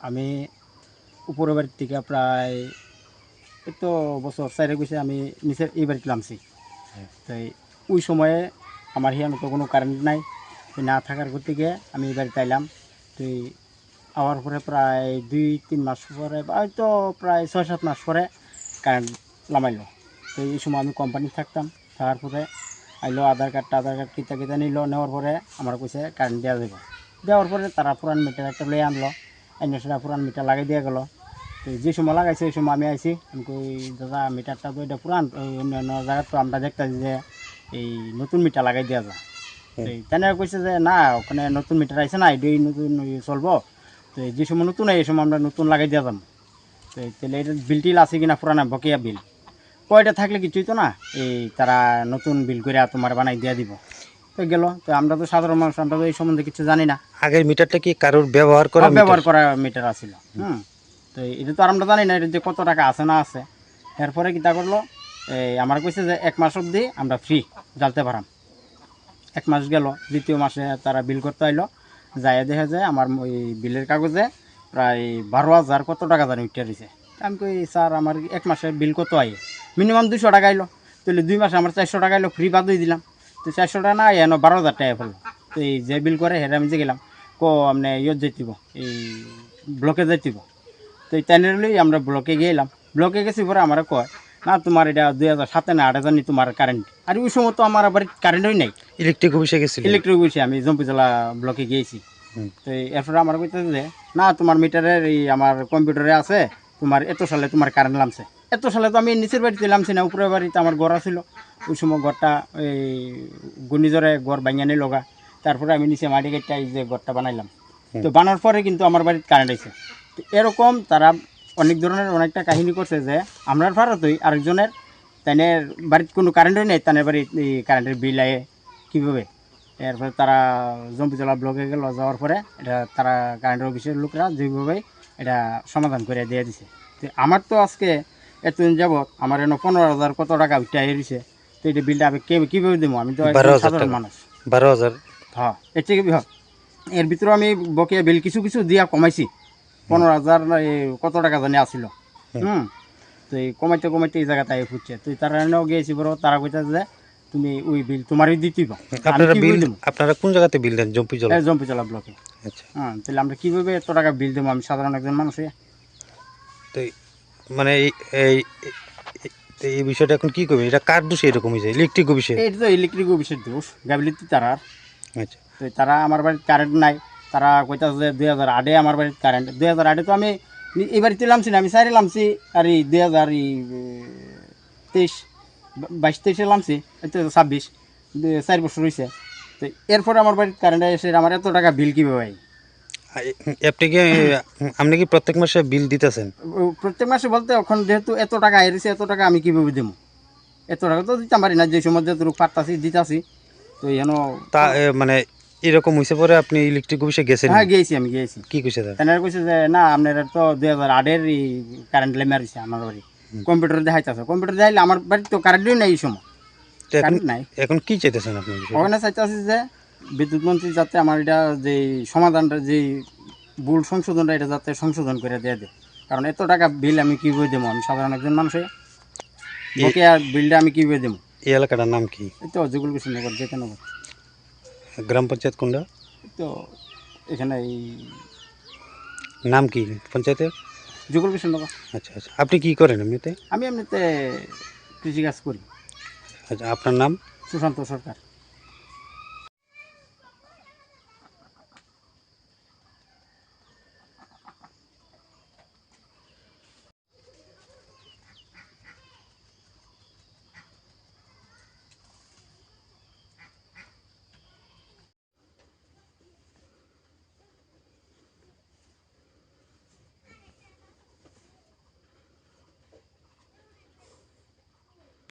আমি উপরের বাড়ির থেকে প্রায় এই তো বছর 4 গেছে আমি নিচের এই বাড়িতে নামছি। তাই ওই সময়ে আমার হিয়ানো তো কোনো কারেন্ট নাই, তো না থাকার ঘর থেকে আমি এই বাড়িতে আইলাম। তো আওয়ার পরে প্রায় 2-3 মাস পরে বা হয়তো প্রায় 6-7 মাস পরে কারেন্ট লামাইলো। তো এই সময় আমি কোম্পানি থাকতাম, থাকার পরে আইলো আধার কার্ড কিতা কিতা নিল, নেওয়ার পরে আমার কইছে কারেন্ট দেওয়া যাবে। দেওয়ার পরে তারা পুরান মিটার একটা লয়ে আনলো, এনে সেটা পুরান মিটার লাগাই দিয়ে গেলো। তো যে সময় লাগাইছে এই সময় আমি আইছি, আমি কই দাদা মিটারটা তো এটা পুরান, ওই অন্যান্য জায়গায় তো আমরা দেখতেছি যে এই নতুন মিটার লাগাই দেওয়া যায়। তাই কইছে যে না, ওখানে নতুন মিটার আইছে না, এটাই নতুন চলবো। তো যে সময় নতুন এই সময় আমরা নতুন লাগাই দেওয়া যাবো। তো তাহলে এটা বিল টিল আছে কিনা, পুরানা বকেয়া বিল কয়টা থাকলে কিছুই তো না, এই তারা নতুন বিল করে তোমার বানাই দিয়ে দিব। তো গেল, তো আমরা তো সাধারণ মানুষ, আমরা তো এই সম্বন্ধে কিছু জানি না। আগের মিটারটা কি কারোর ব্যবহার করা ব্যবহার করা মিটার আছিল। তো এটা তো আর আমরা জানি না এটা যে কত টাকা আছে না আছে। এরপরে কিতা করলো, এই আমার কইছে যে 1 মাস অবধি আমরা ফ্রি জ্বালতে পারাম। 1 মাস গেল, দ্বিতীয় মাসে তারা বিল করতে আইলো, যাই দেখা যায় আমার ওই বিলের কাগজে প্রায় 12,000 কত টাকা জানি উঠে দিছে। আমি কই স্যার আমার 1 মাসে বিল কত আইয়ে? মিনিমাম 200 টাকা আইলো, তাহলে 2 মাসে আমার 400 টাকা আইলো, ফ্রি বাদ দিলাম। তো 400 টাকা না এনো 12,000 টাকা ফেললো। তো এই যে বিল করে হেরে আমি যে গেলাম, আপনি ইয়ত যাইতিব, এই ব্লকে যাইতিব। তো এই টাইনেরলেই আমরা ব্লকে গেলাম। ব্লকে গেছি পরে আমার কয় না তোমার এটা 2007 না 8 জানি তোমার কারেন্ট। আর ওই সময় তো আমার আবার কারেন্টই নাই, ইলেকট্রিক অফিসে গেছিল। ইলেকট্রিক অফিসে আমি জম্পিজলা ব্লকে গিয়েছি। তো এরপরে আমার কইতেছে যে না তোমার মিটারের এই আমার কম্পিউটারে আছে, তোমার এত সালে তোমার কারেন্ট নামছে। এত সালে তো আমি নিচের বাড়িতে নামছি না, উপরের বাড়িতে আমার ঘর ছিল। ওই সময় ঘরটা এই ঘূর্ণিঝড়ে ঘর ভাঙিয়ে লগা, তারপরে আমি নিচে মাটি কেটে এই যে ঘরটা বানাইলাম। তো বানার পরে কিন্তু আমার বাড়িতে কারেন্ট আছে। তো এরকম তারা অনেক ধরনের অনেকটা কাহিনী করছে যে আমরা ভারতই আরেকজনের তাইনের বাড়িতে কোনো কারেন্টই নেই, তাদের বাড়ির এই কারেন্টের বিল আয়ে কীভাবে। এরপরে তারা জম্পিজলা ব্লকে গেল, যাওয়ার পরে এটা তারা কারেন্টের অফিসের লোকরা যেভাবে এটা সমাধান করে দিয়ে দিছে। তো আমার তো আজকে এতদিন যাবৎ আমার এনে 15,000 কত টাকা উঠে দিছে। তো এটা বিলটা আমি কীভাবে দেবো? আমি তো একজন সাধারণ মানুষ। 12,000। হ্যাঁ, এর থেকে এর ভিতরে আমি বকেয়া বিল কিছু কিছু দিয়া কমাইছি। 15,000 কত টাকা জানি আসিল। তো এই কমাইতে কমাইতে এই জায়গাটা ফুটছে। তো তারা এনেও গিয়েছি, বড় তারা কইতাছে যে তুমি ওই বিল তোমারই দিতেই পাও। আপনারা কোন জায়গাতে বিল দেন? জম্পিজলা ব্লকে। আচ্ছা, তাহলে আমরা কীভাবে এত টাকা বিল দেবো? আমি সাধারণ একজন মানুষ। তো মানে এই বিষয়টা এখন কি করবেন? এটা কার দোষে এরকম হয়েছে? ইলেকট্রিক অফিসে? এটা তো ইলেকট্রিক অফিসের দোষ, গাবিলিতি তারার। আচ্ছা, তো তারা আমার বাড়িতে কারেন্ট নাই, তারা কইতাছে যে 2008-এ আমার বাড়িতে কারেন্ট। 2008-এ তো আমি এই বাড়িতে নামছি না, আমি সাইডে নামছি। আর এই 2023 নামছি, এই তো 26 4 বছর হয়েছে। তো এরপরে আমার বাড়িতে কারেন্ট এসে আমার এত টাকা বিল কীভাবে হয়? আপনি কি প্রত্যেক মাসে বিল দিতেছেন? প্রত্যেক মাসে বলতে এখন যেহেতু এত টাকা এসেছে, এত টাকা আমি কীভাবে দেবো? এত টাকা তো দিতাম পারি না, যে সময় যতটুকু পারতাছি দিতাছি। তো তা মানে এরকম হয়েছে পরে আপনি ইলেকট্রিক অফিসে গেছেন? হ্যাঁ গিয়েছি, আমি গিয়েছি। কি কইছে তারা কইছে যে না আপনার তো 2008-এর কারেন্ট লেমে আসছে আমার বাড়ি। কম্পিউটার দেখাইতেছে, কম্পিউটার দেখাইলে আমার বাড়িতে তো কারেন্টই নেই এই সময়। কারেন্ট নাই। এখন কি চাইতেছেন আপনি? ওখানে চাইতেছি যে বিদ্যুৎ মন্ত্রী যাতে আমার এটা যে সমাধানটা, যে ভুল সংশোধনটা, এটা যাতে সংশোধন করে দিয়ে দেয়। কারণ এত টাকা বিল আমি কীভাবে দেবো? আমি সাধারণ একজন মানুষ, বকেয়া বিলটা আমি কীভাবে দেবো? এই এলাকাটার নাম কি? এই তো যুগল কৃষ্ণনগর, যেতনগর। গ্রাম পঞ্চায়েত কোনটা? তো এখানে এই নাম কি পঞ্চায়েতের? যুগল কৃষ্ণনগর। আচ্ছা আচ্ছা, আপনি কি করেন এমনিতে? আমি এমনিতে কৃষিকাজ করি। আচ্ছা, আপনার নাম? সুশান্ত সরকার।